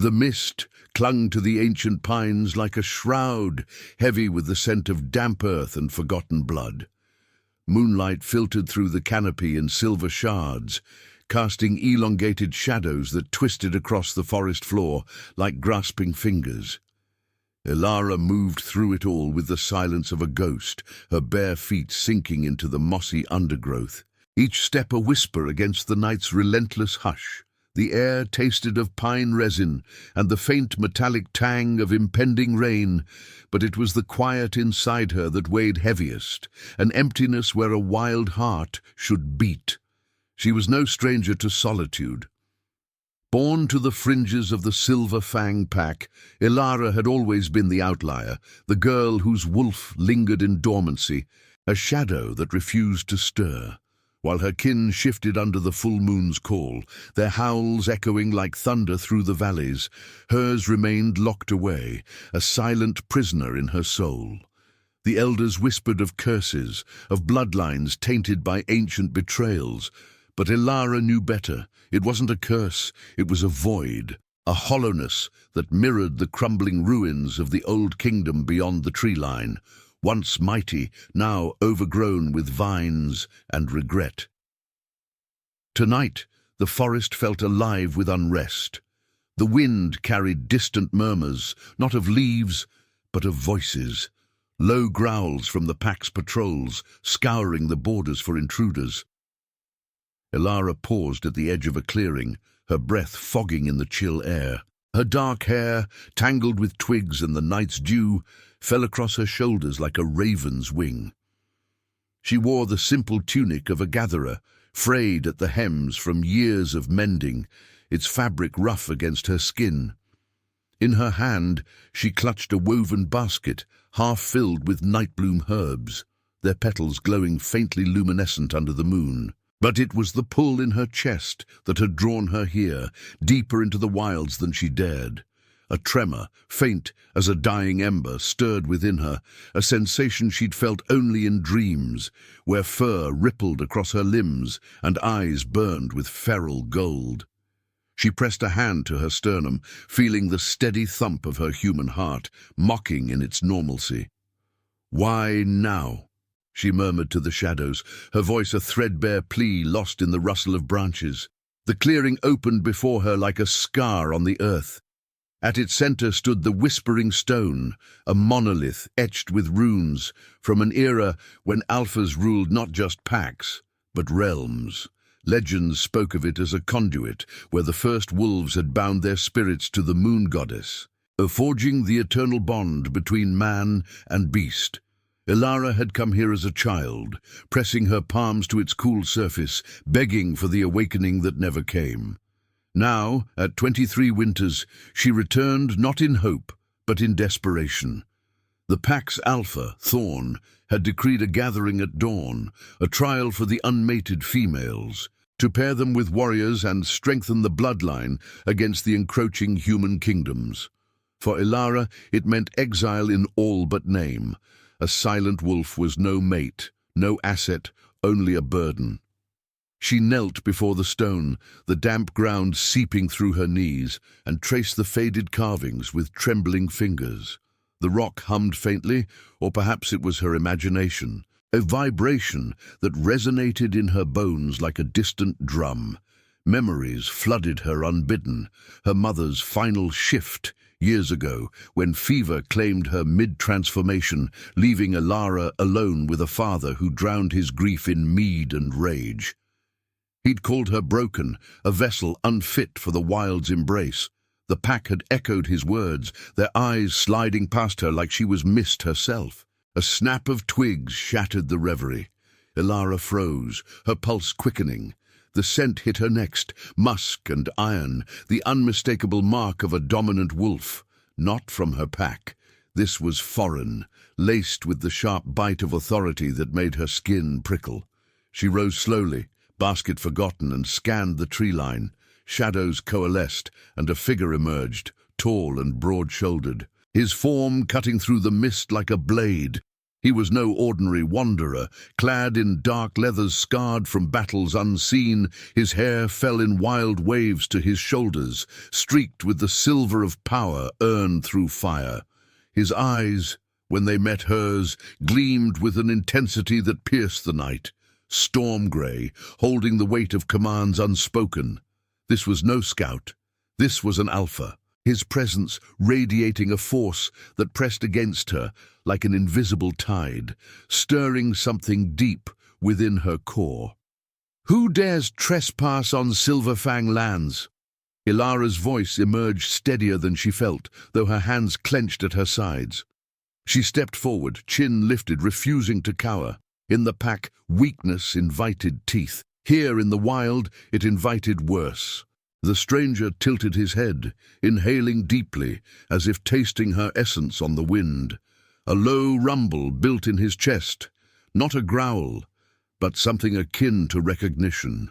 The mist clung to the ancient pines like a shroud, heavy with the scent of damp earth and forgotten blood. Moonlight filtered through the canopy in silver shards, casting elongated shadows that twisted across the forest floor like grasping fingers. Elara moved through it all with the silence of a ghost, her bare feet sinking into the mossy undergrowth, each step a whisper against the night's relentless hush. The air tasted of pine resin and the faint metallic tang of impending rain, but it was the quiet inside her that weighed heaviest, an emptiness where a wild heart should beat. She was no stranger to solitude. Born to the fringes of the Silver Fang pack, Elara had always been the outlier, the girl whose wolf lingered in dormancy, a shadow that refused to stir. While her kin shifted under the full moon's call, their howls echoing like thunder through the valleys, hers remained locked away, a silent prisoner in her soul. The elders whispered of curses, of bloodlines tainted by ancient betrayals, but Elara knew better. It wasn't a curse, it was a void, a hollowness that mirrored the crumbling ruins of the old kingdom beyond the tree line. Once mighty, now overgrown with vines and regret. Tonight, the forest felt alive with unrest. The wind carried distant murmurs, not of leaves, but of voices. Low growls from the pack's patrols, scouring the borders for intruders. Elara paused at the edge of a clearing, her breath fogging in the chill air. Her dark hair, tangled with twigs and the night's dew, fell across her shoulders like a raven's wing. She wore the simple tunic of a gatherer, frayed at the hems from years of mending, its fabric rough against her skin. In her hand, she clutched a woven basket, half filled with nightbloom herbs, their petals glowing faintly luminescent under the moon. But it was the pull in her chest that had drawn her here, deeper into the wilds than she dared. A tremor, faint as a dying ember, stirred within her, a sensation she'd felt only in dreams, where fur rippled across her limbs and eyes burned with feral gold. She pressed a hand to her sternum, feeling the steady thump of her human heart, mocking in its normalcy. "Why now?" she murmured to the shadows, her voice a threadbare plea lost in the rustle of branches. The clearing opened before her like a scar on the earth. At its center stood the Whispering Stone, a monolith etched with runes from an era when alphas ruled not just packs, but realms. Legends spoke of it as a conduit where the first wolves had bound their spirits to the moon goddess, forging the eternal bond between man and beast. Elara had come here as a child, pressing her palms to its cool surface, begging for the awakening that never came. Now, at 23 winters, she returned not in hope, but in desperation. The pack's alpha, Thorn, had decreed a gathering at dawn, a trial for the unmated females, to pair them with warriors and strengthen the bloodline against the encroaching human kingdoms. For Elara, it meant exile in all but name. A silent wolf was no mate, no asset, only a burden. She knelt before the stone, the damp ground seeping through her knees, and traced the faded carvings with trembling fingers. The rock hummed faintly, or perhaps it was her imagination, a vibration that resonated in her bones like a distant drum. Memories flooded her unbidden, her mother's final shift years ago, when fever claimed her mid-transformation, leaving Elara alone with a father who drowned his grief in mead and rage. He'd called her broken, a vessel unfit for the wild's embrace. The pack had echoed his words, their eyes sliding past her like she was mist herself. A snap of twigs shattered the reverie. Elara froze, her pulse quickening. The scent hit her next, musk and iron, the unmistakable mark of a dominant wolf. Not from her pack. This was foreign, laced with the sharp bite of authority that made her skin prickle. She rose slowly, basket forgotten, and scanned the tree line. Shadows coalesced, and a figure emerged, tall and broad-shouldered, his form cutting through the mist like a blade. He was no ordinary wanderer. Clad in dark leathers scarred from battles unseen, his hair fell in wild waves to his shoulders, streaked with the silver of power earned through fire. His eyes, when they met hers, gleamed with an intensity that pierced the night, storm grey, holding the weight of commands unspoken. This was no scout. This was an alpha, his presence radiating a force that pressed against her like an invisible tide, stirring something deep within her core. "Who dares trespass on Silverfang lands?" Elara's voice emerged steadier than she felt, though her hands clenched at her sides. She stepped forward, chin lifted, refusing to cower. In the pack, weakness invited teeth. Here in the wild, it invited worse. The stranger tilted his head, inhaling deeply, as if tasting her essence on the wind. A low rumble built in his chest, not a growl, but something akin to recognition.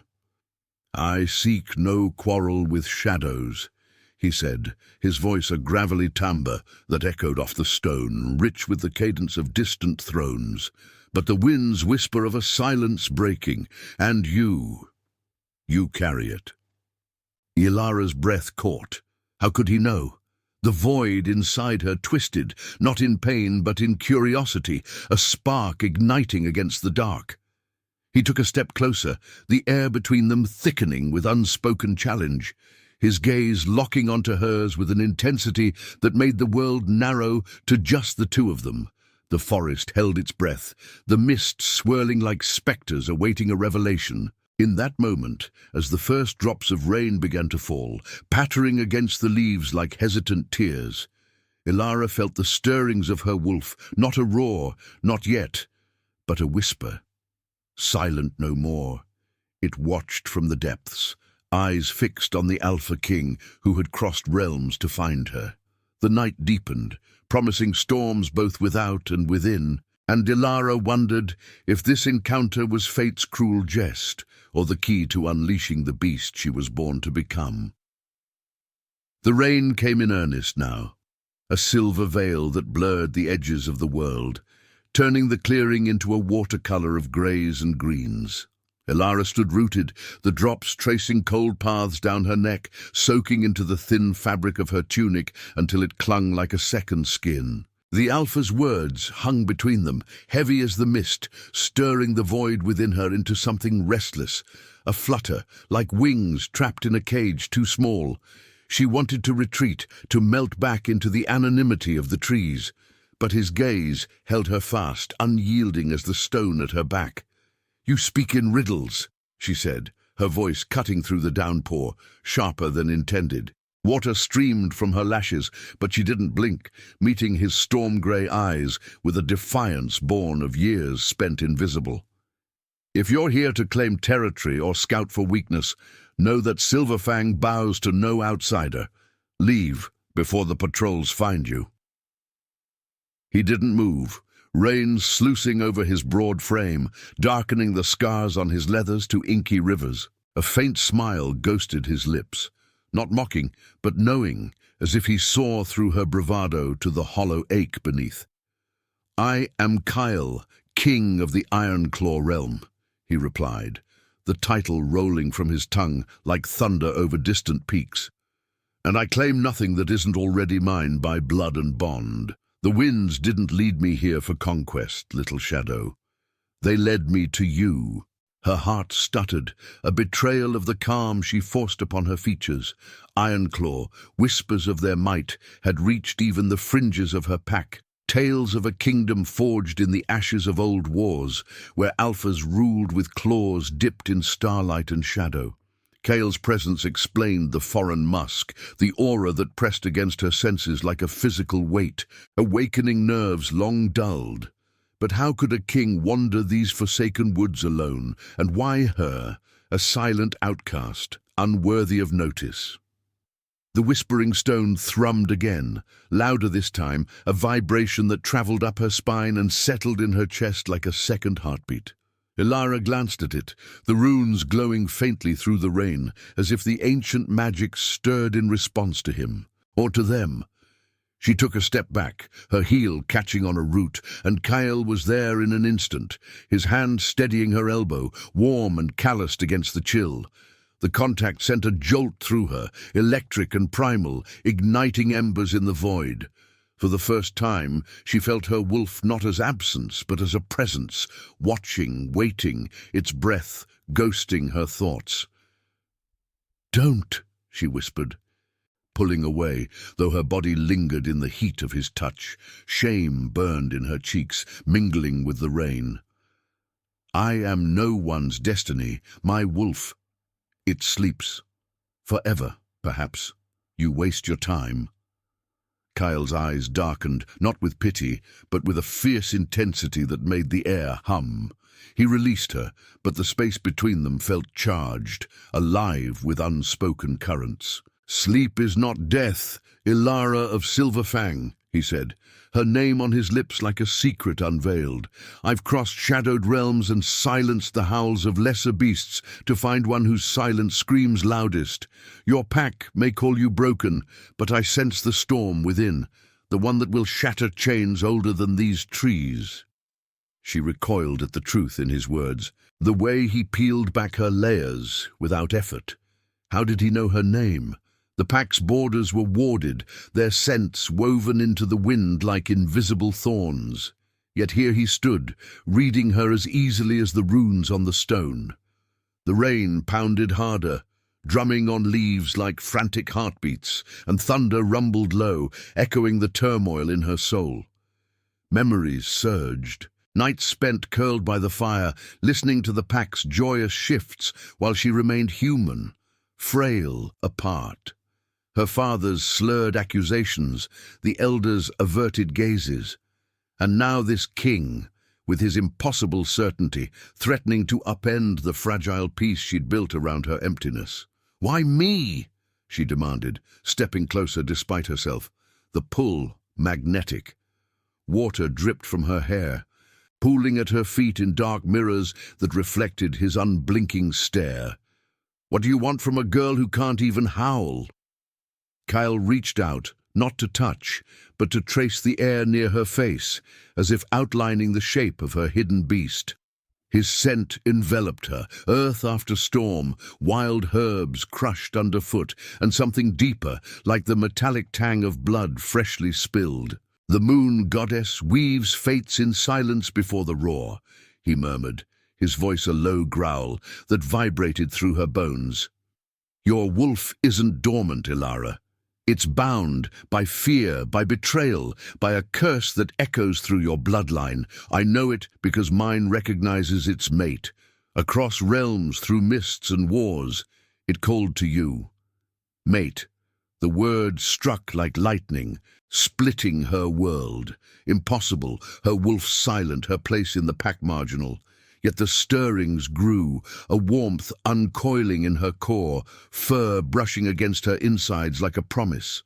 "I seek no quarrel with shadows," he said, his voice a gravelly timbre that echoed off the stone, rich with the cadence of distant thrones. But the wind's whisper of a silence breaking, and you carry it. Elara's breath caught. How could he know? The void inside her twisted, not in pain but in curiosity, a spark igniting against the dark. He took a step closer, the air between them thickening with unspoken challenge, his gaze locking onto hers with an intensity that made the world narrow to just the two of them. The forest held its breath, the mist swirling like spectres awaiting a revelation. In that moment, as the first drops of rain began to fall, pattering against the leaves like hesitant tears, Elara felt the stirrings of her wolf, not a roar, not yet, but a whisper. Silent no more, it watched from the depths, eyes fixed on the Alpha King who had crossed realms to find her. The night deepened, promising storms both without and within, and Elara wondered if this encounter was fate's cruel jest, or the key to unleashing the beast she was born to become. The rain came in earnest now, a silver veil that blurred the edges of the world, turning the clearing into a watercolor of greys and greens. Elara stood rooted, the drops tracing cold paths down her neck, soaking into the thin fabric of her tunic until it clung like a second skin. The Alpha's words hung between them, heavy as the mist, stirring the void within her into something restless, a flutter, like wings trapped in a cage too small. She wanted to retreat, to melt back into the anonymity of the trees, but his gaze held her fast, unyielding as the stone at her back. "You speak in riddles," she said, her voice cutting through the downpour, sharper than intended. Water streamed from her lashes, but she didn't blink, meeting his storm-grey eyes with a defiance born of years spent invisible. "If you're here to claim territory or scout for weakness, know that Silverfang bows to no outsider. Leave before the patrols find you." He didn't move, rain sluicing over his broad frame, darkening the scars on his leathers to inky rivers. A faint smile ghosted his lips. Not mocking, but knowing, as if he saw through her bravado to the hollow ache beneath. "I am Kyle, king of the Ironclaw realm," he replied, the title rolling from his tongue like thunder over distant peaks. "And I claim nothing that isn't already mine by blood and bond. The winds didn't lead me here for conquest, little shadow. They led me to you." Her heart stuttered, a betrayal of the calm she forced upon her features. Ironclaw, whispers of their might, had reached even the fringes of her pack, tales of a kingdom forged in the ashes of old wars, where alphas ruled with claws dipped in starlight and shadow. Kale's presence explained the foreign musk, the aura that pressed against her senses like a physical weight, awakening nerves long dulled. But how could a king wander these forsaken woods alone, and why her, a silent outcast, unworthy of notice? The whispering stone thrummed again, louder this time, a vibration that travelled up her spine and settled in her chest like a second heartbeat. Elara glanced at it, the runes glowing faintly through the rain, as if the ancient magic stirred in response to him, or to them. She took a step back, her heel catching on a root, and Kyle was there in an instant, his hand steadying her elbow, warm and calloused against the chill. The contact sent a jolt through her, electric and primal, igniting embers in the void. For the first time, she felt her wolf not as absence, but as a presence, watching, waiting, its breath ghosting her thoughts. "Don't," she whispered, pulling away, though her body lingered in the heat of his touch. Shame burned in her cheeks, mingling with the rain. "I am no one's destiny, my wolf. It sleeps. Forever, perhaps. You waste your time." Kyle's eyes darkened, not with pity, but with a fierce intensity that made the air hum. He released her, but the space between them felt charged, alive with unspoken currents. "Sleep is not death, Elara of Silverfang," he said, her name on his lips like a secret unveiled. "I've crossed shadowed realms and silenced the howls of lesser beasts to find one whose silence screams loudest. Your pack may call you broken, but I sense the storm within, the one that will shatter chains older than these trees." She recoiled at the truth in his words, the way he peeled back her layers without effort. How did he know her name? The pack's borders were warded, their scents woven into the wind like invisible thorns. Yet here he stood, reading her as easily as the runes on the stone. The rain pounded harder, drumming on leaves like frantic heartbeats, and thunder rumbled low, echoing the turmoil in her soul. Memories surged. Nights spent curled by the fire, listening to the pack's joyous shifts while she remained human, frail, apart. Her father's slurred accusations, the elders' averted gazes. And now this king, with his impossible certainty, threatening to upend the fragile peace she'd built around her emptiness. "Why me?" she demanded, stepping closer despite herself. The pull, magnetic. Water dripped from her hair, pooling at her feet in dark mirrors that reflected his unblinking stare. "What do you want from a girl who can't even howl?" Kyle reached out, not to touch, but to trace the air near her face, as if outlining the shape of her hidden beast. His scent enveloped her, earth after storm, wild herbs crushed underfoot, and something deeper, like the metallic tang of blood freshly spilled. "The moon goddess weaves fates in silence before the roar," he murmured, his voice a low growl that vibrated through her bones. "Your wolf isn't dormant, Elara. It's bound by fear, by betrayal, by a curse that echoes through your bloodline. I know it because mine recognizes its mate. Across realms, through mists and wars, it called to you. Mate." The word struck like lightning, splitting her world. Impossible, her wolf silent, her place in the pack marginal. Yet the stirrings grew, a warmth uncoiling in her core, fur brushing against her insides like a promise.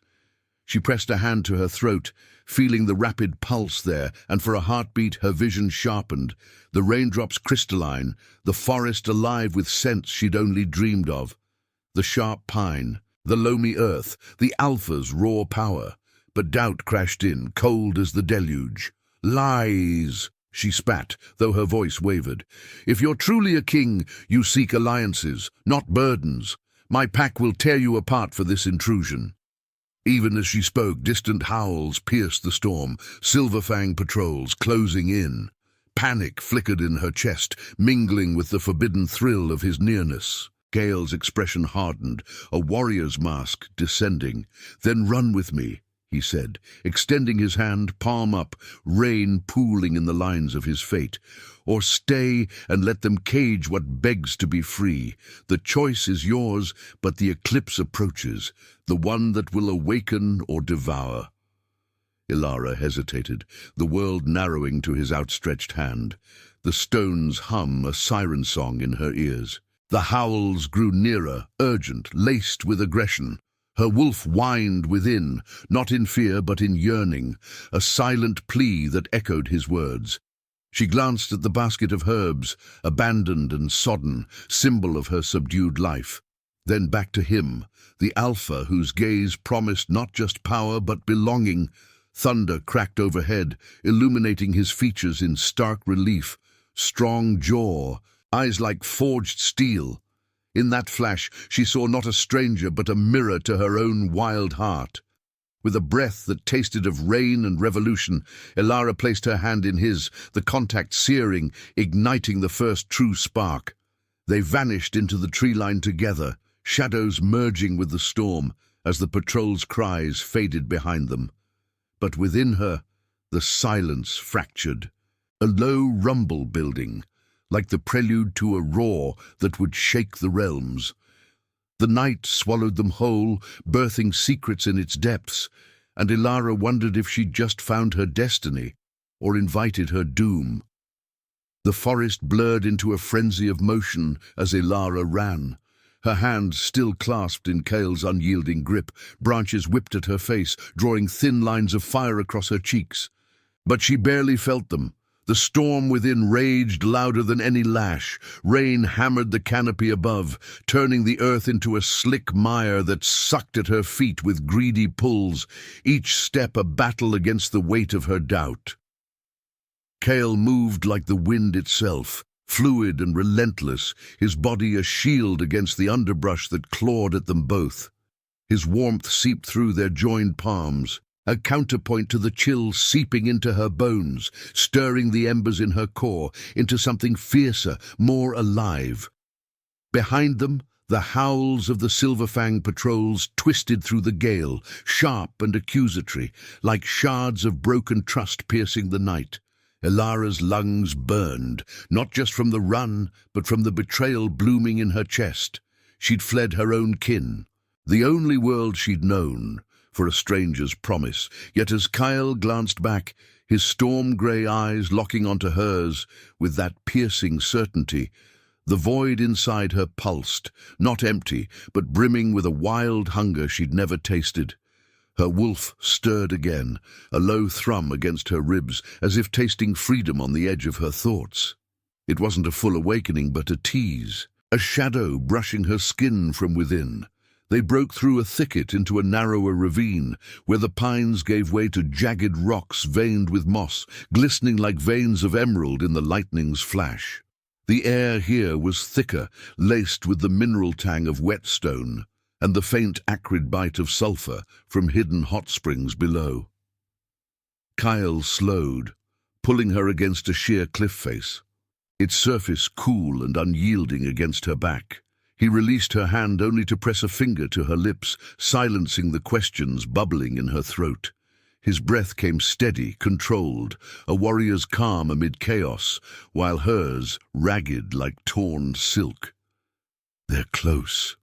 She pressed a hand to her throat, feeling the rapid pulse there, and for a heartbeat her vision sharpened, the raindrops crystalline, the forest alive with scents she'd only dreamed of. The sharp pine, the loamy earth, the alpha's raw power. But doubt crashed in, cold as the deluge. "Lies!" she spat, though her voice wavered. "If you're truly a king, you seek alliances, not burdens. My pack will tear you apart for this intrusion." Even as she spoke, distant howls pierced the storm, Silverfang patrols closing in. Panic flickered in her chest, mingling with the forbidden thrill of his nearness. Gale's expression hardened, a warrior's mask descending. "Then run with me," he said, extending his hand, palm up, rain pooling in the lines of his fate. "Or stay and let them cage what begs to be free. The choice is yours, but the eclipse approaches, the one that will awaken or devour." Elara hesitated, the world narrowing to his outstretched hand. The stones hum a siren song in her ears. The howls grew nearer, urgent, laced with aggression. Her wolf whined within, not in fear but in yearning, a silent plea that echoed his words. She glanced at the basket of herbs, abandoned and sodden, symbol of her subdued life. Then back to him, the Alpha whose gaze promised not just power but belonging. Thunder cracked overhead, illuminating his features in stark relief. Strong jaw, eyes like forged steel. In that flash, she saw not a stranger but a mirror to her own wild heart. With a breath that tasted of rain and revolution, Elara placed her hand in his, the contact searing, igniting the first true spark. They vanished into the tree line together, shadows merging with the storm as the patrol's cries faded behind them. But within her, the silence fractured, a low rumble building, like the prelude to a roar that would shake the realms. The night swallowed them whole, birthing secrets in its depths, and Elara wondered if she'd just found her destiny or invited her doom. The forest blurred into a frenzy of motion as Elara ran. Her hand still clasped in Kale's unyielding grip, branches whipped at her face, drawing thin lines of fire across her cheeks. But she barely felt them. The storm within raged louder than any lash. Rain hammered the canopy above, turning the earth into a slick mire that sucked at her feet with greedy pulls, each step a battle against the weight of her doubt. Kale moved like the wind itself, fluid and relentless, his body a shield against the underbrush that clawed at them both. His warmth seeped through their joined palms, a counterpoint to the chill seeping into her bones, stirring the embers in her core into something fiercer, more alive. Behind them, the howls of the Silverfang patrols twisted through the gale, sharp and accusatory, like shards of broken trust piercing the night. Elara's lungs burned, not just from the run, but from the betrayal blooming in her chest. She'd fled her own kin, the only world she'd known, for a stranger's promise. Yet as Kyle glanced back, his storm-grey eyes locking onto hers with that piercing certainty, the void inside her pulsed, not empty, but brimming with a wild hunger she'd never tasted. Her wolf stirred again, a low thrum against her ribs, as if tasting freedom on the edge of her thoughts. It wasn't a full awakening, but a tease, a shadow brushing her skin from within. They broke through a thicket into a narrower ravine, where the pines gave way to jagged rocks veined with moss, glistening like veins of emerald in the lightning's flash. The air here was thicker, laced with the mineral tang of whetstone, and the faint acrid bite of sulphur from hidden hot springs below. Kyle slowed, pulling her against a sheer cliff face, its surface cool and unyielding against her back. He released her hand only to press a finger to her lips, silencing the questions bubbling in her throat. His breath came steady, controlled, a warrior's calm amid chaos, while hers ragged like torn silk. "They're close,"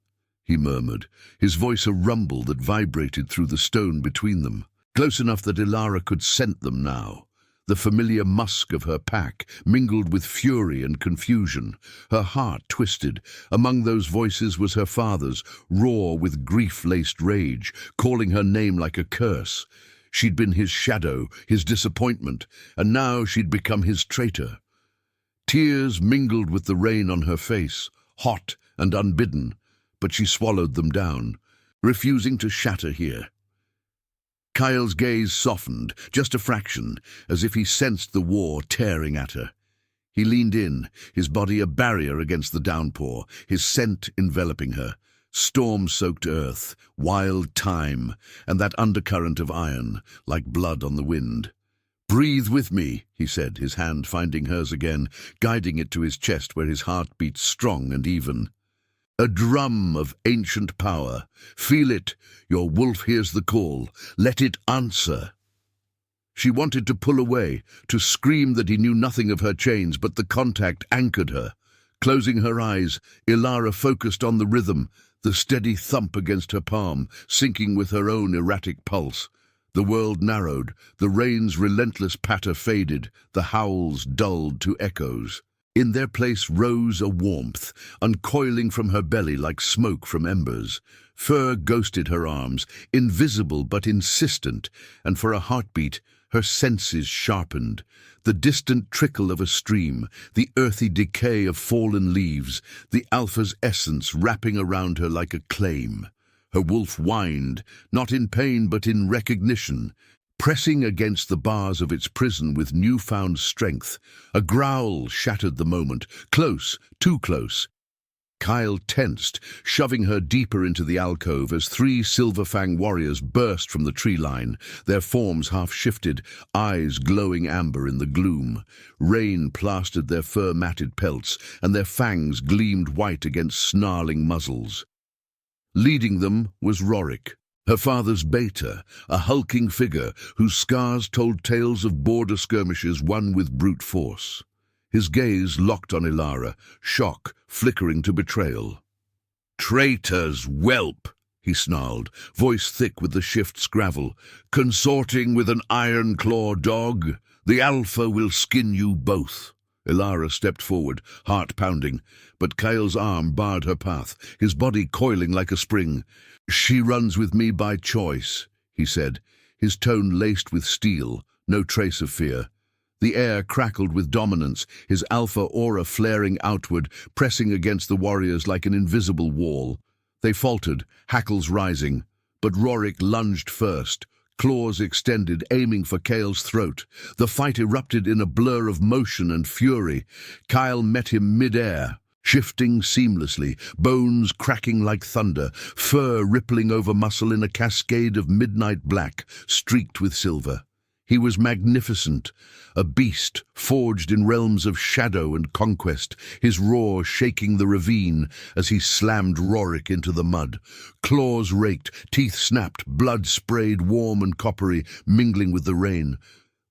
he murmured, his voice a rumble that vibrated through the stone between them. Close enough that Elara could scent them now. The familiar musk of her pack, mingled with fury and confusion. Her heart twisted. Among those voices was her father's, raw with grief-laced rage, calling her name like a curse. She'd been his shadow, his disappointment, and now she'd become his traitor. Tears mingled with the rain on her face, hot and unbidden, but she swallowed them down, refusing to shatter here. Kyle's gaze softened, just a fraction, as if he sensed the war tearing at her. He leaned in, his body a barrier against the downpour, his scent enveloping her. Storm-soaked earth, wild thyme, and that undercurrent of iron, like blood on the wind. "Breathe with me," he said, his hand finding hers again, guiding it to his chest where his heart beat strong and even. "A drum of ancient power. Feel it. Your wolf hears the call. Let it answer." She wanted to pull away, to scream that he knew nothing of her chains, but the contact anchored her. Closing her eyes, Elara focused on the rhythm, the steady thump against her palm, syncing with her own erratic pulse. The world narrowed, the rain's relentless patter faded, the howls dulled to echoes. In their place rose a warmth, uncoiling from her belly like smoke from embers. Fur ghosted her arms, invisible but insistent, and for a heartbeat, her senses sharpened. The distant trickle of a stream, the earthy decay of fallen leaves, the alpha's essence wrapping around her like a claim. Her wolf whined, not in pain but in recognition, pressing against the bars of its prison with newfound strength. A growl shattered the moment, close, too close. Kyle tensed, shoving her deeper into the alcove as three Silverfang warriors burst from the tree line, their forms half-shifted, eyes glowing amber in the gloom. Rain plastered their fur-matted pelts, and their fangs gleamed white against snarling muzzles. Leading them was Rorik, her father's beta, a hulking figure whose scars told tales of border skirmishes won with brute force. His gaze locked on Elara, shock flickering to betrayal. "Traitor's whelp," he snarled, voice thick with the shift's gravel. "Consorting with an iron-claw dog? The Alpha will skin you both." Elara stepped forward, heart pounding, but Kyle's arm barred her path, his body coiling like a spring. "She runs with me by choice," he said, his tone laced with steel, no trace of fear. The air crackled with dominance, his alpha aura flaring outward, pressing against the warriors like an invisible wall. They faltered, hackles rising, but Rorik lunged first, claws extended, aiming for Kale's throat. The fight erupted in a blur of motion and fury. Kyle met him mid-air, shifting seamlessly, bones cracking like thunder, fur rippling over muscle in a cascade of midnight black, streaked with silver. He was magnificent, a beast forged in realms of shadow and conquest, his roar shaking the ravine as he slammed Rorik into the mud. Claws raked, teeth snapped, blood sprayed warm and coppery, mingling with the rain.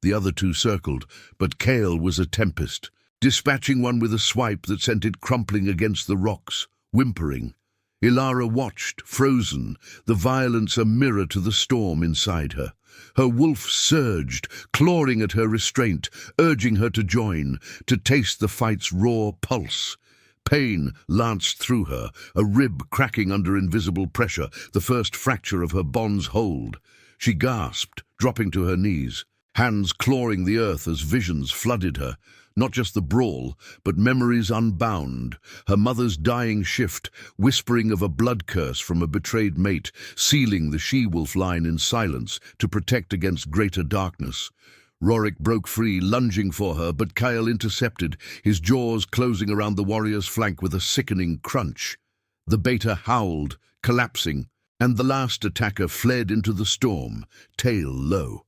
The other two circled, but Kale was a tempest, dispatching one with a swipe that sent it crumpling against the rocks, whimpering. Elara watched, frozen, the violence a mirror to the storm inside her. Her wolf surged, clawing at her restraint, urging her to join, to taste the fight's raw pulse. Pain lanced through her, a rib cracking under invisible pressure, the first fracture of her bond's hold. She gasped, dropping to her knees, hands clawing the earth as visions flooded her. Not just the brawl, but memories unbound, her mother's dying shift, whispering of a blood curse from a betrayed mate, sealing the she-wolf line in silence to protect against greater darkness. Rorik broke free, lunging for her, but Kyle intercepted, his jaws closing around the warrior's flank with a sickening crunch. The beta howled, collapsing, and the last attacker fled into the storm, tail low.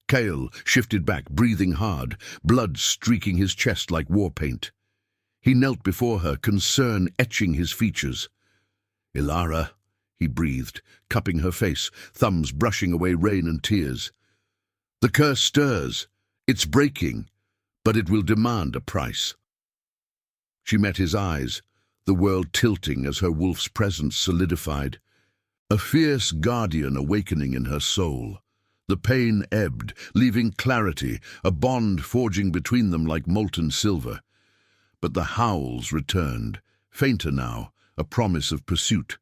Kale shifted back, breathing hard, blood streaking his chest like war paint. He knelt before her, concern etching his features. "Elara," he breathed, cupping her face, thumbs brushing away rain and tears. "The curse stirs. It's breaking, but it will demand a price." She met his eyes, the world tilting as her wolf's presence solidified. A fierce guardian awakening in her soul. The pain ebbed, leaving clarity, a bond forging between them like molten silver. But the howls returned, fainter now, a promise of pursuit.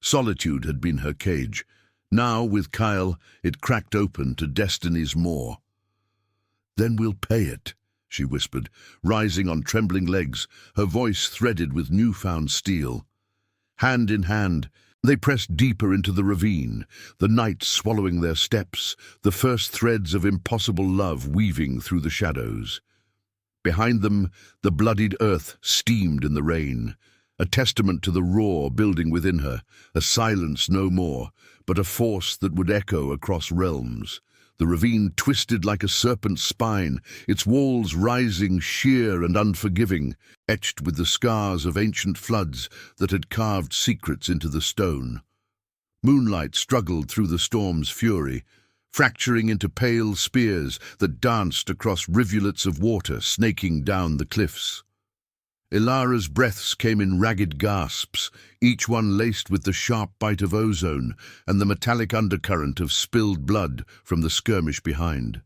Solitude had been her cage. Now, with Kyle, it cracked open to destiny's maw. "Then we'll pay it," she whispered, rising on trembling legs, her voice threaded with newfound steel. Hand in hand, they pressed deeper into the ravine, the night swallowing their steps, the first threads of impossible love weaving through the shadows. Behind them, the bloodied earth steamed in the rain, a testament to the roar building within her, a silence no more, but a force that would echo across realms. The ravine twisted like a serpent's spine, its walls rising sheer and unforgiving, etched with the scars of ancient floods that had carved secrets into the stone. Moonlight struggled through the storm's fury, fracturing into pale spears that danced across rivulets of water snaking down the cliffs. Elara's breaths came in ragged gasps, each one laced with the sharp bite of ozone and the metallic undercurrent of spilled blood from the skirmish behind.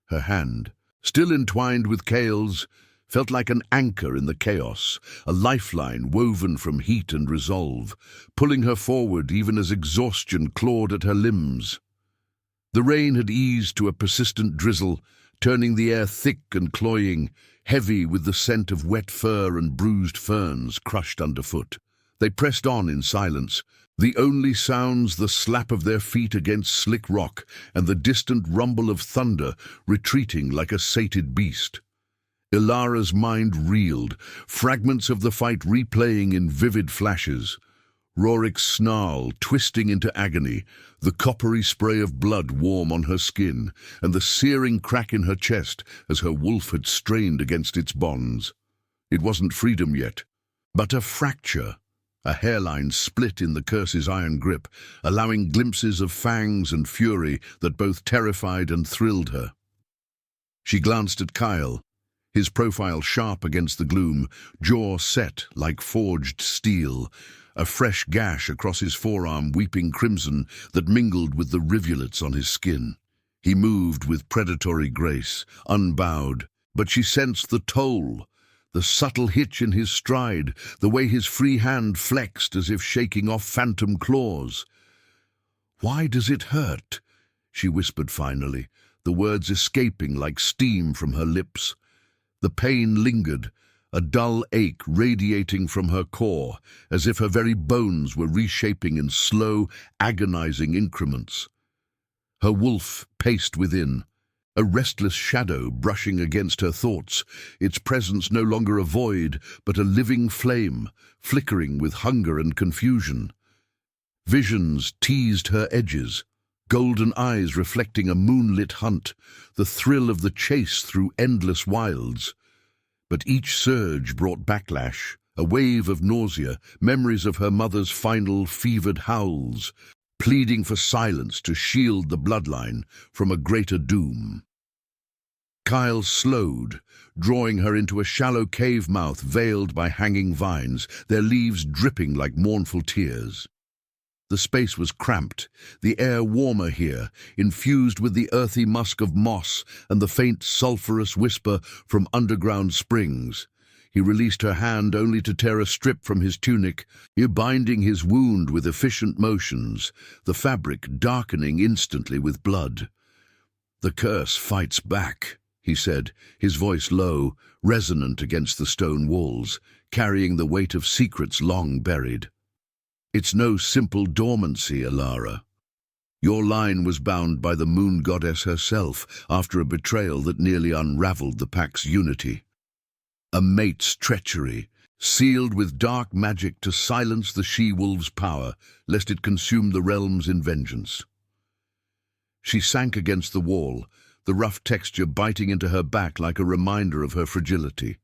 Her hand, still entwined with Kale's, felt like an anchor in the chaos, a lifeline woven from heat and resolve, pulling her forward even as exhaustion clawed at her limbs. The rain had eased to a persistent drizzle, turning the air thick and cloying, heavy with the scent of wet fur and bruised ferns crushed underfoot. They pressed on in silence, the only sounds the slap of their feet against slick rock and the distant rumble of thunder retreating like a sated beast. Elara's mind reeled, fragments of the fight replaying in vivid flashes. Rorik's snarl twisting into agony, the coppery spray of blood warm on her skin, and the searing crack in her chest as her wolf had strained against its bonds. It wasn't freedom yet, but a fracture. A hairline split in the curse's iron grip, allowing glimpses of fangs and fury that both terrified and thrilled her. She glanced at Kyle, his profile sharp against the gloom, jaw set like forged steel, a fresh gash across his forearm weeping crimson that mingled with the rivulets on his skin. He moved with predatory grace, unbowed, but she sensed the toll, the subtle hitch in his stride, the way his free hand flexed as if shaking off phantom claws. "Why does it hurt?" she whispered finally, the words escaping like steam from her lips. The pain lingered, a dull ache radiating from her core, as if her very bones were reshaping in slow, agonizing increments. Her wolf paced within, a restless shadow brushing against her thoughts, its presence no longer a void, but a living flame, flickering with hunger and confusion. Visions teased her edges, golden eyes reflecting a moonlit hunt, the thrill of the chase through endless wilds. But each surge brought backlash, a wave of nausea, memories of her mother's final fevered howls, pleading for silence to shield the bloodline from a greater doom. Kyle slowed, drawing her into a shallow cave mouth veiled by hanging vines, their leaves dripping like mournful tears. The space was cramped, the air warmer here, infused with the earthy musk of moss and the faint sulphurous whisper from underground springs. He released her hand only to tear a strip from his tunic, binding his wound with efficient motions, the fabric darkening instantly with blood. "The curse fights back," he said, his voice low, resonant against the stone walls, carrying the weight of secrets long buried. "It's no simple dormancy, Elara. Your line was bound by the moon goddess herself after a betrayal that nearly unraveled the pack's unity. A mate's treachery, sealed with dark magic to silence the she-wolf's power, lest it consume the realms in vengeance." She sank against the wall, the rough texture biting into her back like a reminder of her fragility.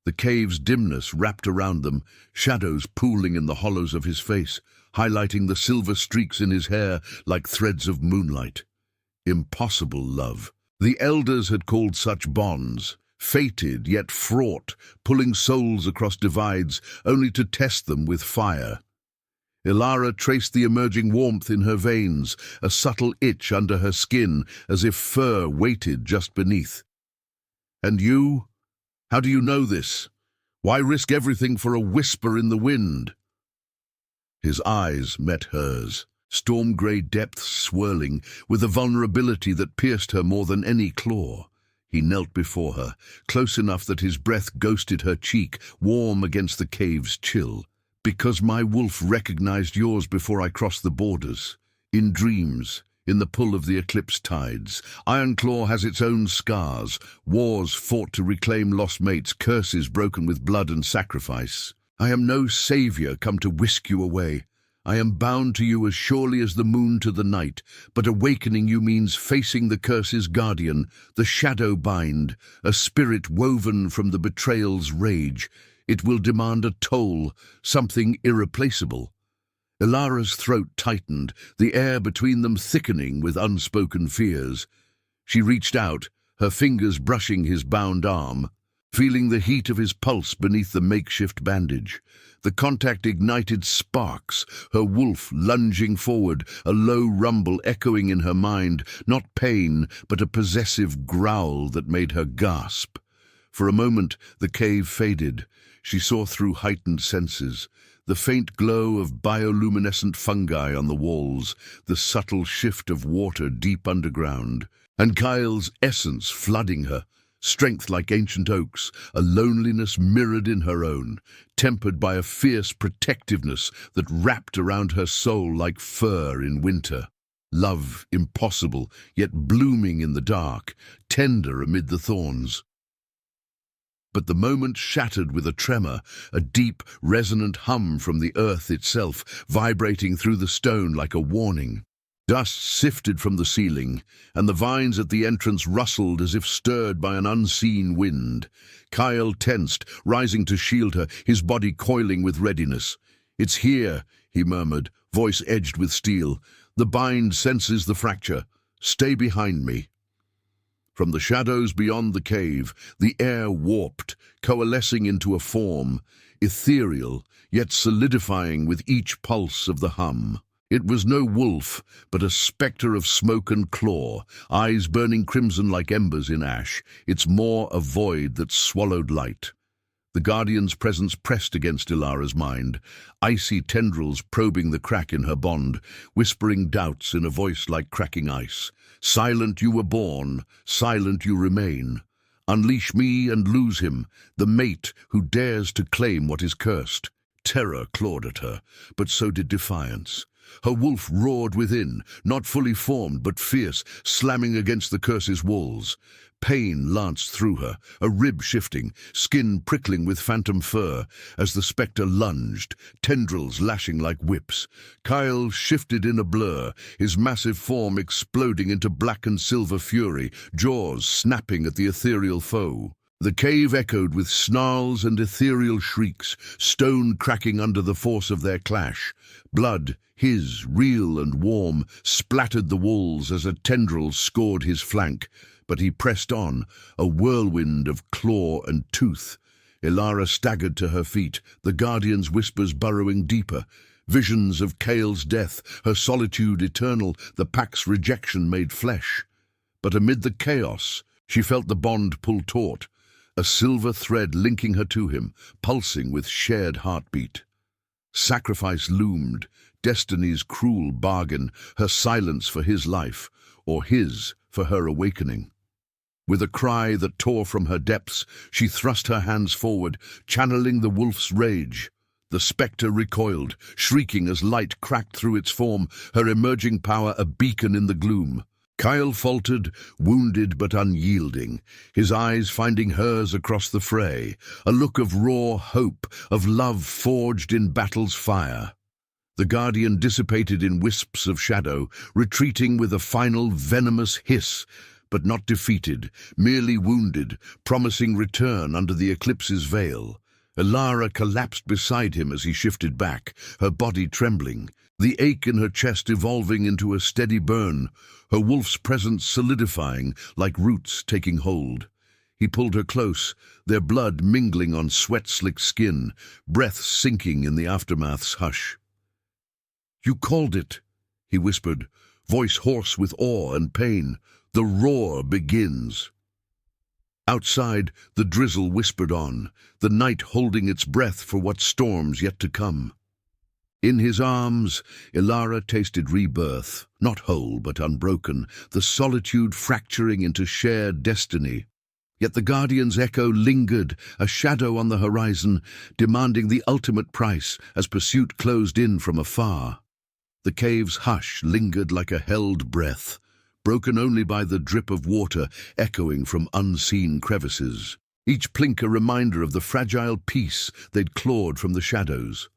The cave's dimness wrapped around them, shadows pooling in the hollows of his face, highlighting the silver streaks in his hair like threads of moonlight. Impossible love. The elders had called such bonds, fated yet fraught, pulling souls across divides, only to test them with fire. Elara traced the emerging warmth in her veins, a subtle itch under her skin, as if fur waited just beneath. "And you? How do you know this? Why risk everything for a whisper in the wind?" His eyes met hers, storm-grey depths swirling, with a vulnerability that pierced her more than any claw. He knelt before her, close enough that his breath ghosted her cheek, warm against the cave's chill. "Because my wolf recognized yours before I crossed the borders. In dreams, in the pull of the eclipse tides. Ironclaw has its own scars, wars fought to reclaim lost mates, curses broken with blood and sacrifice. I am no savior come to whisk you away. I am bound to you as surely as the moon to the night, but awakening you means facing the curse's guardian, the shadow bind, a spirit woven from the betrayal's rage. It will demand a toll, something irreplaceable." Elara's throat tightened, the air between them thickening with unspoken fears. She reached out, her fingers brushing his bound arm, feeling the heat of his pulse beneath the makeshift bandage. The contact ignited sparks, her wolf lunging forward, a low rumble echoing in her mind, not pain, but a possessive growl that made her gasp. For a moment, the cave faded. She saw through heightened senses. The faint glow of bioluminescent fungi on the walls, the subtle shift of water deep underground, and Kyle's essence flooding her, strength like ancient oaks, a loneliness mirrored in her own, tempered by a fierce protectiveness that wrapped around her soul like fur in winter. Love impossible, yet blooming in the dark, tender amid the thorns. But the moment shattered with a tremor, a deep, resonant hum from the earth itself, vibrating through the stone like a warning. Dust sifted from the ceiling, and the vines at the entrance rustled as if stirred by an unseen wind. Kyle tensed, rising to shield her, his body coiling with readiness. "It's here," he murmured, voice edged with steel. "The bind senses the fracture. Stay behind me." From the shadows beyond the cave, the air warped, coalescing into a form, ethereal, yet solidifying with each pulse of the hum. It was no wolf, but a spectre of smoke and claw, eyes burning crimson like embers in ash, its maw a void that swallowed light. The Guardian's presence pressed against Elara's mind, icy tendrils probing the crack in her bond, whispering doubts in a voice like cracking ice. "Silent you were born, silent you remain. Unleash me and lose him, the mate who dares to claim what is cursed." Terror clawed at her, but so did defiance. Her wolf roared within, not fully formed but fierce, slamming against the curse's walls. Pain lanced through her, a rib shifting, skin prickling with phantom fur, as the spectre lunged, tendrils lashing like whips. Kyle shifted in a blur, his massive form exploding into black and silver fury, jaws snapping at the ethereal foe. The cave echoed with snarls and ethereal shrieks, stone cracking under the force of their clash. Blood, his, real and warm, splattered the walls as a tendril scored his flank. But he pressed on, a whirlwind of claw and tooth. Elara staggered to her feet, the Guardian's whispers burrowing deeper. Visions of Kale's death, her solitude eternal, the pack's rejection made flesh. But amid the chaos, she felt the bond pull taut, a silver thread linking her to him, pulsing with shared heartbeat. Sacrifice loomed, destiny's cruel bargain, her silence for his life, or his for her awakening. With a cry that tore from her depths, she thrust her hands forward, channeling the wolf's rage. The spectre recoiled, shrieking as light cracked through its form, her emerging power a beacon in the gloom. Kyle faltered, wounded but unyielding, his eyes finding hers across the fray, a look of raw hope, of love forged in battle's fire. The Guardian dissipated in wisps of shadow, retreating with a final venomous hiss, but not defeated, merely wounded, promising return under the eclipse's veil. Elara collapsed beside him as he shifted back, her body trembling, the ache in her chest evolving into a steady burn, her wolf's presence solidifying like roots taking hold. He pulled her close, their blood mingling on sweat-slicked skin, breath sinking in the aftermath's hush. "You called it," he whispered, voice hoarse with awe and pain. "The roar begins." Outside, the drizzle whispered on, the night holding its breath for what storms yet to come. In his arms, Elara tasted rebirth, not whole but unbroken, the solitude fracturing into shared destiny. Yet the Guardian's echo lingered, a shadow on the horizon, demanding the ultimate price as pursuit closed in from afar. The cave's hush lingered like a held breath, broken only by the drip of water echoing from unseen crevices, each plink a reminder of the fragile peace they'd clawed from the shadows.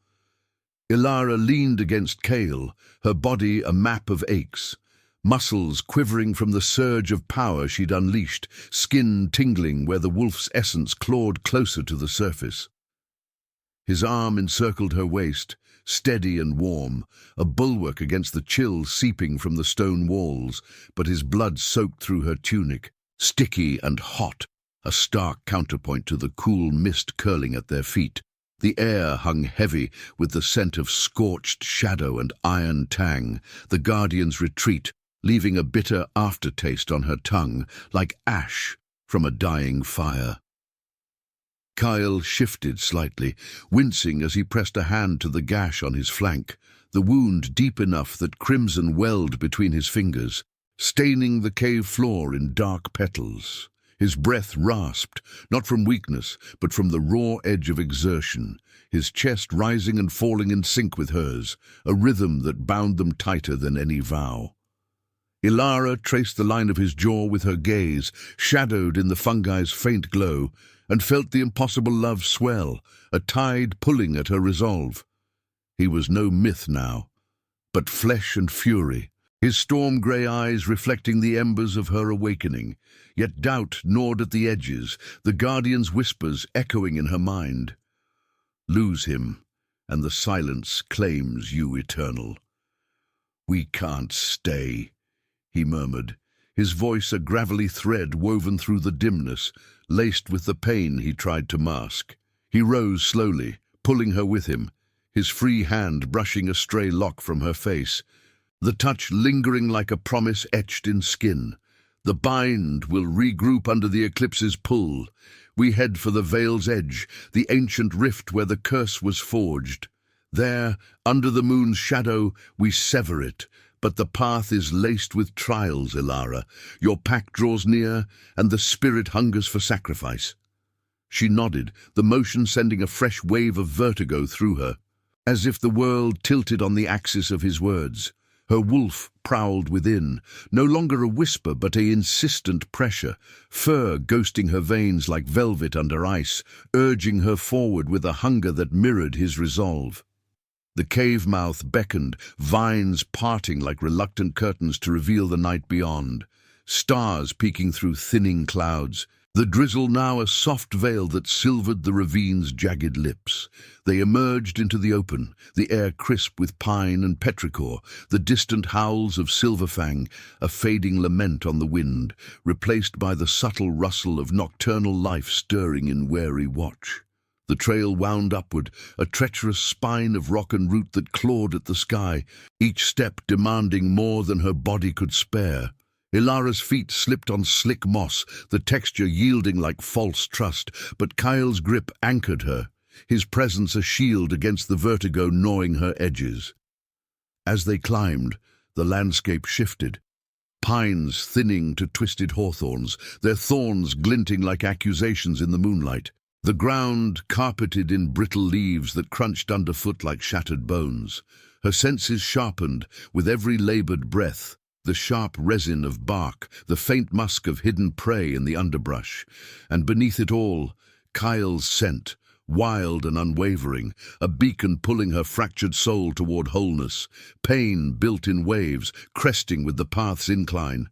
Elara leaned against Kale, her body a map of aches, muscles quivering from the surge of power she'd unleashed, skin tingling where the wolf's essence clawed closer to the surface. His arm encircled her waist, steady and warm, a bulwark against the chill seeping from the stone walls, but his blood soaked through her tunic, sticky and hot, a stark counterpoint to the cool mist curling at their feet. The air hung heavy with the scent of scorched shadow and iron tang, the Guardian's retreat, leaving a bitter aftertaste on her tongue, like ash from a dying fire. Kyle shifted slightly, wincing as he pressed a hand to the gash on his flank, the wound deep enough that crimson welled between his fingers, staining the cave floor in dark petals. His breath rasped, not from weakness, but from the raw edge of exertion, his chest rising and falling in sync with hers, a rhythm that bound them tighter than any vow. Elara traced the line of his jaw with her gaze, shadowed in the fungi's faint glow, and felt the impossible love swell, a tide pulling at her resolve. He was no myth now, but flesh and fury, his storm-grey eyes reflecting the embers of her awakening, yet doubt gnawed at the edges, the guardian's whispers echoing in her mind. Lose him, and the silence claims you eternal. We can't stay, he murmured, his voice a gravelly thread woven through the dimness, laced with the pain he tried to mask. He rose slowly, pulling her with him, his free hand brushing a stray lock from her face, the touch lingering like a promise etched in skin. The bind will regroup under the eclipse's pull. We head for the veil's edge, the ancient rift where the curse was forged. There, under the moon's shadow, we sever it, but the path is laced with trials, Elara. Your pact draws near, and the spirit hungers for sacrifice. She nodded, the motion sending a fresh wave of vertigo through her, as if the world tilted on the axis of his words. Her wolf prowled within, no longer a whisper but an insistent pressure, fur ghosting her veins like velvet under ice, urging her forward with a hunger that mirrored his resolve. The cave mouth beckoned, vines parting like reluctant curtains to reveal the night beyond, stars peeking through thinning clouds, the drizzle now a soft veil that silvered the ravine's jagged lips. They emerged into the open, the air crisp with pine and petrichor, the distant howls of Silverfang, a fading lament on the wind, replaced by the subtle rustle of nocturnal life stirring in wary watch. The trail wound upward, a treacherous spine of rock and root that clawed at the sky, each step demanding more than her body could spare. Elara's feet slipped on slick moss, the texture yielding like false trust, but Kyle's grip anchored her, his presence a shield against the vertigo gnawing her edges. As they climbed, the landscape shifted, pines thinning to twisted hawthorns, their thorns glinting like accusations in the moonlight, the ground carpeted in brittle leaves that crunched underfoot like shattered bones. Her senses sharpened with every labored breath, the sharp resin of bark, the faint musk of hidden prey in the underbrush, and beneath it all, Kyle's scent, wild and unwavering, a beacon pulling her fractured soul toward wholeness, pain built in waves, cresting with the path's incline,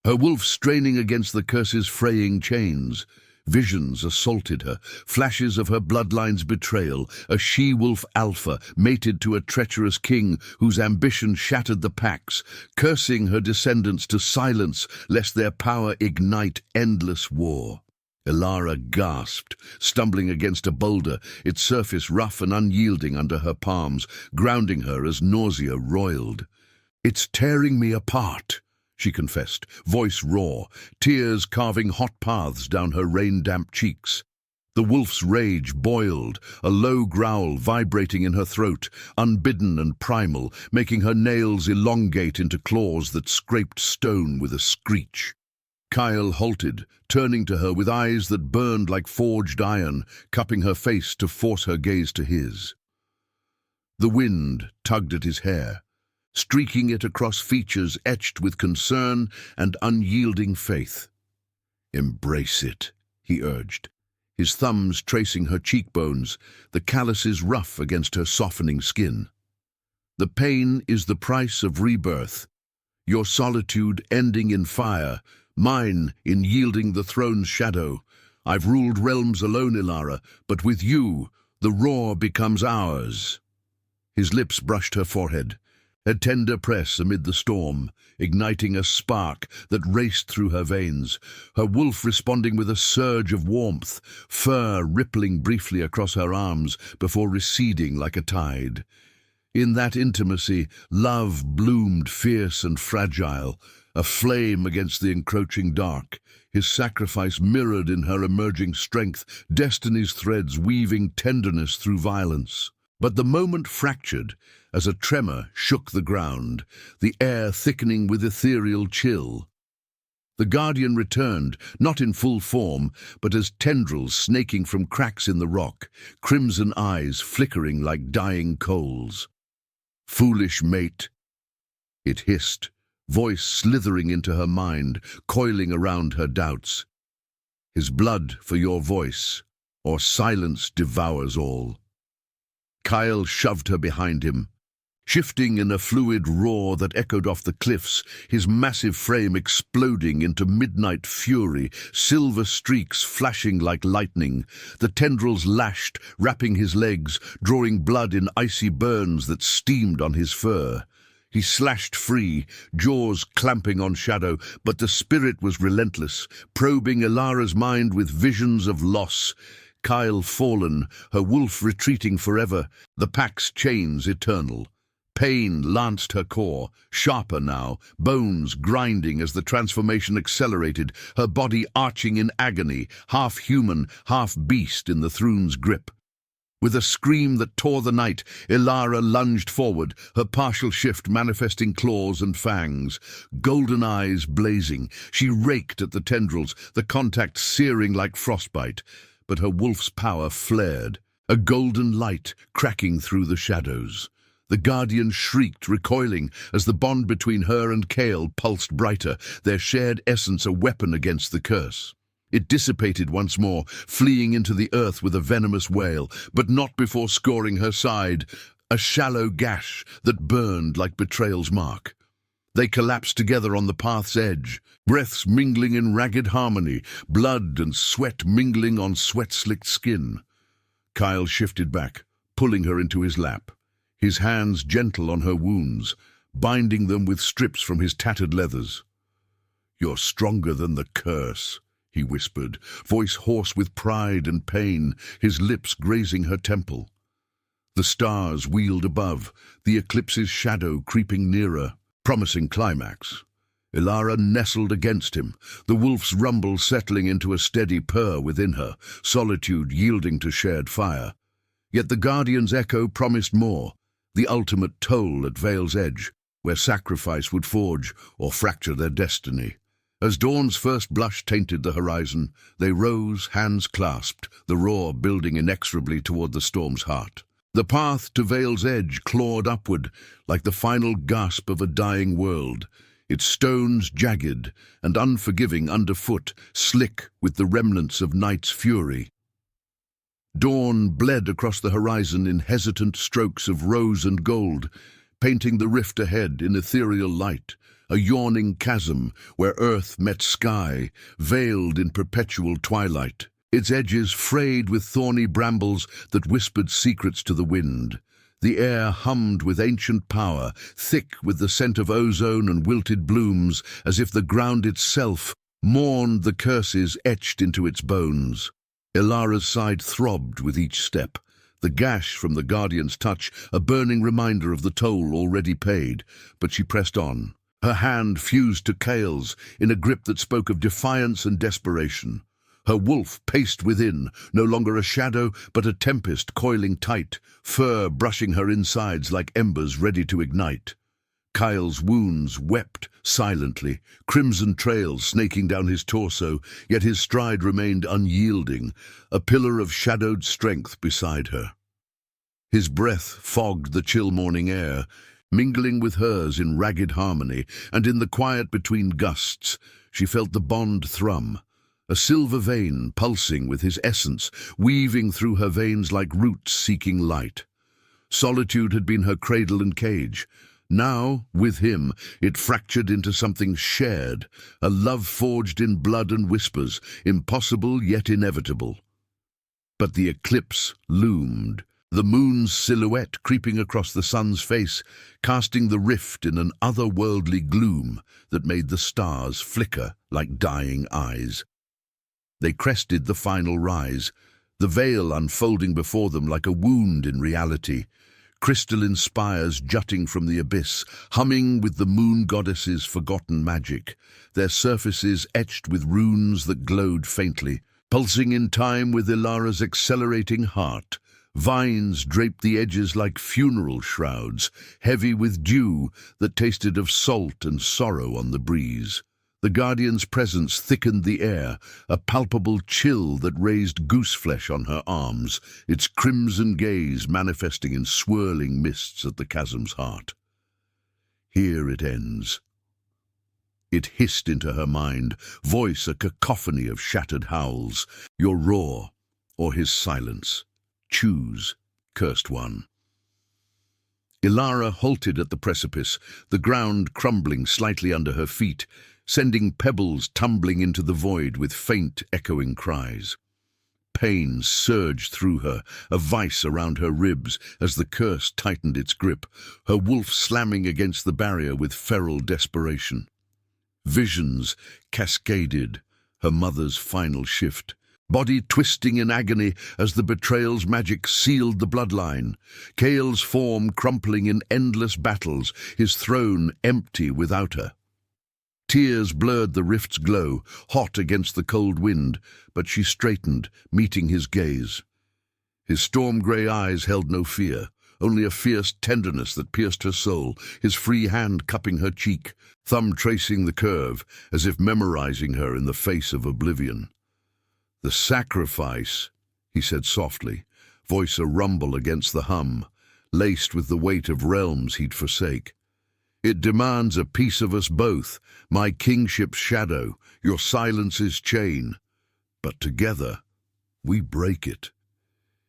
her wolf straining against the curse's fraying chains. Visions assaulted her, flashes of her bloodline's betrayal, a she-wolf alpha mated to a treacherous king whose ambition shattered the packs, cursing her descendants to silence lest their power ignite endless war. Elara gasped, stumbling against a boulder, its surface rough and unyielding under her palms, grounding her as nausea roiled. "It's tearing me apart," she confessed, voice raw, tears carving hot paths down her rain-damp cheeks. The wolf's rage boiled, a low growl vibrating in her throat, unbidden and primal, making her nails elongate into claws that scraped stone with a screech. Kyle halted, turning to her with eyes that burned like forged iron, cupping her face to force her gaze to his. The wind tugged at his hair, streaking it across features etched with concern and unyielding faith. "Embrace it," he urged, his thumbs tracing her cheekbones, the calluses rough against her softening skin. "The pain is the price of rebirth, your solitude ending in fire, mine in yielding the throne's shadow. I've ruled realms alone, Elara, but with you, the roar becomes ours." His lips brushed her forehead, a tender press amid the storm, igniting a spark that raced through her veins, her wolf responding with a surge of warmth, fur rippling briefly across her arms before receding like a tide. In that intimacy, love bloomed fierce and fragile, a flame against the encroaching dark, his sacrifice mirrored in her emerging strength, destiny's threads weaving tenderness through violence. But the moment fractured as a tremor shook the ground, the air thickening with ethereal chill. The Guardian returned, not in full form, but as tendrils snaking from cracks in the rock, crimson eyes flickering like dying coals. "Foolish mate," it hissed, voice slithering into her mind, coiling around her doubts. "His blood for your voice, or silence devours all." Kyle shoved her behind him, shifting in a fluid roar that echoed off the cliffs, his massive frame exploding into midnight fury, silver streaks flashing like lightning. The tendrils lashed, wrapping his legs, drawing blood in icy burns that steamed on his fur. He slashed free, jaws clamping on Shadow, but the spirit was relentless, probing Elara's mind with visions of loss. Kyle fallen, her wolf retreating forever, the pack's chains eternal. Pain lanced her core, sharper now, bones grinding as the transformation accelerated, her body arching in agony, half human, half beast in the Throne's grip. With a scream that tore the night, Elara lunged forward, her partial shift manifesting claws and fangs. Golden eyes blazing, she raked at the tendrils, the contact searing like frostbite. But her wolf's power flared, a golden light cracking through the shadows. The Guardian shrieked, recoiling, as the bond between her and Kale pulsed brighter, their shared essence a weapon against the curse. It dissipated once more, fleeing into the earth with a venomous wail, but not before scoring her side, a shallow gash that burned like betrayal's mark. They collapsed together on the path's edge, breaths mingling in ragged harmony, blood and sweat mingling on sweat-slicked skin. Kyle shifted back, pulling her into his lap, his hands gentle on her wounds, binding them with strips from his tattered leathers. "You're stronger than the curse," he whispered, voice hoarse with pride and pain, his lips grazing her temple. The stars wheeled above, the eclipse's shadow creeping nearer, promising climax. Elara nestled against him, the wolf's rumble settling into a steady purr within her, solitude yielding to shared fire. Yet the Guardian's echo promised more, the ultimate toll at Vale's edge, where sacrifice would forge or fracture their destiny. As dawn's first blush tainted the horizon, they rose, hands clasped, the roar building inexorably toward the storm's heart. The path to Vale's edge clawed upward, like the final gasp of a dying world, its stones jagged and unforgiving underfoot, slick with the remnants of night's fury. Dawn bled across the horizon in hesitant strokes of rose and gold, painting the rift ahead in ethereal light, a yawning chasm where earth met sky, veiled in perpetual twilight, its edges frayed with thorny brambles that whispered secrets to the wind. The air hummed with ancient power, thick with the scent of ozone and wilted blooms, as if the ground itself mourned the curses etched into its bones. Elara's side throbbed with each step, the gash from the Guardian's touch a burning reminder of the toll already paid, but she pressed on. Her hand fused to Kale's in a grip that spoke of defiance and desperation. Her wolf paced within, no longer a shadow, but a tempest coiling tight, fur brushing her insides like embers ready to ignite. Kyle's wounds wept silently, crimson trails snaking down his torso, yet his stride remained unyielding, a pillar of shadowed strength beside her. His breath fogged the chill morning air, mingling with hers in ragged harmony, and in the quiet between gusts, she felt the bond thrum, a silver vein pulsing with his essence, weaving through her veins like roots seeking light. Solitude had been her cradle and cage. Now, with him, it fractured into something shared, a love forged in blood and whispers, impossible yet inevitable. But the eclipse loomed, the moon's silhouette creeping across the sun's face, casting the rift in an otherworldly gloom that made the stars flicker like dying eyes. They crested the final rise, the veil unfolding before them like a wound in reality, crystalline spires jutting from the abyss, humming with the moon goddess's forgotten magic, their surfaces etched with runes that glowed faintly. Pulsing in time with Elara's accelerating heart, vines draped the edges like funeral shrouds, heavy with dew that tasted of salt and sorrow on the breeze. The Guardian's presence thickened the air, a palpable chill that raised gooseflesh on her arms, its crimson gaze manifesting in swirling mists at the chasm's heart. Here it ends. It hissed into her mind, voice a cacophony of shattered howls. Your roar, or his silence. Choose, cursed one. Elara halted at the precipice, the ground crumbling slightly under her feet, sending pebbles tumbling into the void with faint, echoing cries. Pain surged through her, a vice around her ribs as the curse tightened its grip, her wolf slamming against the barrier with feral desperation. Visions cascaded, her mother's final shift, body twisting in agony as the betrayal's magic sealed the bloodline, Kael's form crumpling in endless battles, his throne empty without her. Tears blurred the rift's glow, hot against the cold wind, but she straightened, meeting his gaze. His storm-grey eyes held no fear, only a fierce tenderness that pierced her soul, his free hand cupping her cheek, thumb tracing the curve, as if memorizing her in the face of oblivion. "The sacrifice," he said softly, voice a rumble against the hum, laced with the weight of realms he'd forsake. "It demands a piece of us both, my kingship's shadow, your silence's chain. But together, we break it."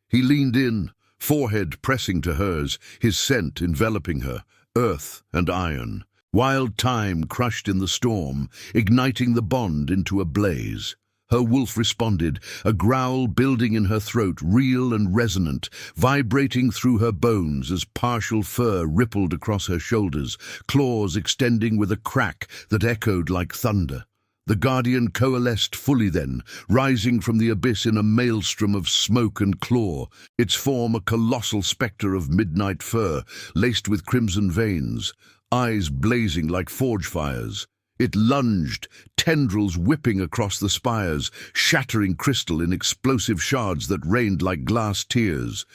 He leaned in, forehead pressing to hers, his scent enveloping her, earth and iron. Wild time crushed in the storm, igniting the bond into a blaze. Her wolf responded, a growl building in her throat, real and resonant, vibrating through her bones as partial fur rippled across her shoulders, claws extending with a crack that echoed like thunder. The Guardian coalesced fully then, rising from the abyss in a maelstrom of smoke and claw, its form a colossal spectre of midnight fur, laced with crimson veins, eyes blazing like forge fires. It lunged, tendrils whipping across the spires, shattering crystal in explosive shards that rained like glass tears.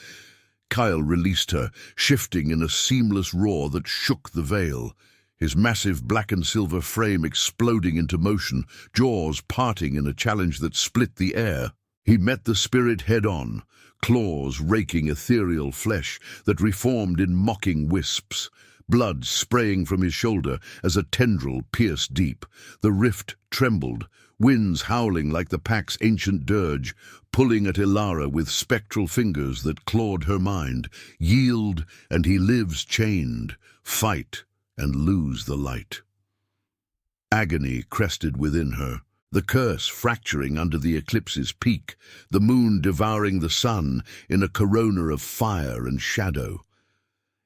Kael released her, shifting in a seamless roar that shook the veil, his massive black and silver frame exploding into motion, jaws parting in a challenge that split the air. He met the spirit head-on, claws raking ethereal flesh that reformed in mocking wisps, blood spraying from his shoulder as a tendril pierced deep. The rift trembled, winds howling like the pack's ancient dirge, pulling at Elara with spectral fingers that clawed her mind. Yield, and he lives chained. Fight, and lose the light. Agony crested within her, the curse fracturing under the eclipse's peak, the moon devouring the sun in a corona of fire and shadow.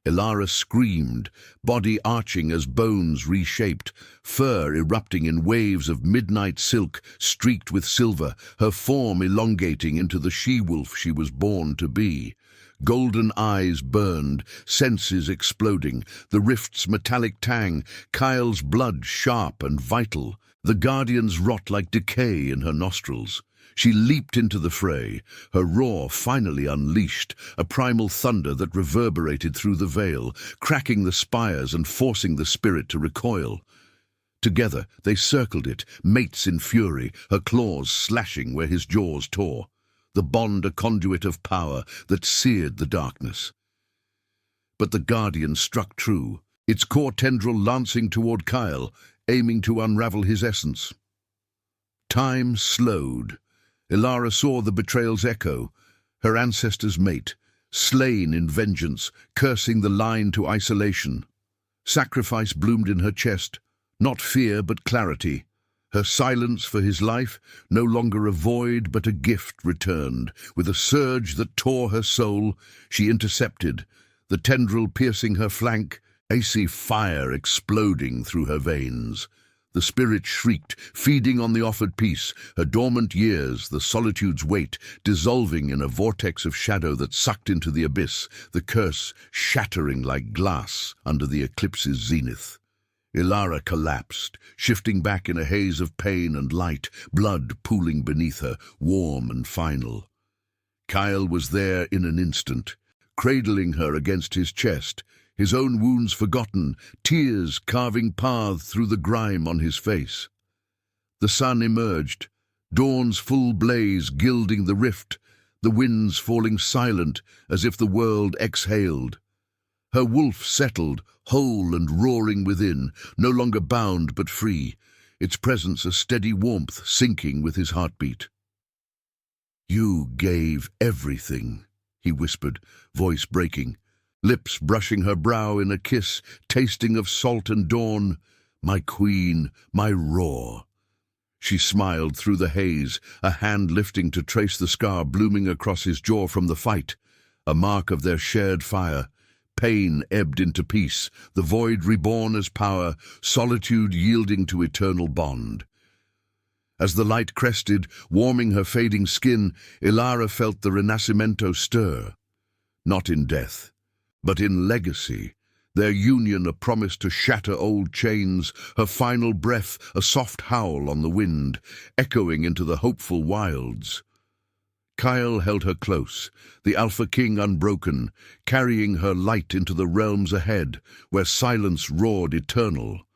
Elara screamed, body arching as bones reshaped, fur erupting in waves of midnight silk streaked with silver, her form elongating into the she-wolf she was born to be. Golden eyes burned, senses exploding, the rift's metallic tang, Kael's blood sharp and vital, the Guardian's rot like decay in her nostrils. She leaped into the fray, her roar finally unleashed, a primal thunder that reverberated through the veil, cracking the spires and forcing the spirit to recoil. Together they circled it, mates in fury, her claws slashing where his jaws tore. The bond a conduit of power that seared the darkness. But the Guardian struck true, its core tendril lancing toward Kael, aiming to unravel his essence. Time slowed. Elara saw the betrayal's echo, her ancestor's mate, slain in vengeance, cursing the line to isolation. Sacrifice bloomed in her chest, not fear but clarity. Her silence for his life, no longer a void but a gift, returned. With a surge that tore her soul, she intercepted, the tendril piercing her flank, icy fire exploding through her veins. The spirit shrieked, feeding on the offered peace, her dormant years, the solitude's weight, dissolving in a vortex of shadow that sucked into the abyss, the curse shattering like glass under the eclipse's zenith. Elara collapsed, shifting back in a haze of pain and light, blood pooling beneath her, warm and final. Kyle was there in an instant, cradling her against his chest, his own wounds forgotten, tears carving paths through the grime on his face. The sun emerged, dawn's full blaze gilding the rift, the winds falling silent as if the world exhaled. Her wolf settled, whole and roaring within, no longer bound but free, its presence a steady warmth sinking with his heartbeat. "You gave everything," he whispered, voice breaking, lips brushing her brow in a kiss, tasting of salt and dawn. "My queen, my roar." She smiled through the haze, a hand lifting to trace the scar blooming across his jaw from the fight, a mark of their shared fire. Pain ebbed into peace, the void reborn as power, solitude yielding to eternal bond. As the light crested, warming her fading skin, Elara felt the Renascimento stir. Not in death, but in legacy, their union a promise to shatter old chains, her final breath a soft howl on the wind, echoing into the hopeful wilds. Kyle held her close, the Alpha King unbroken, carrying her light into the realms ahead, where silence roared eternal.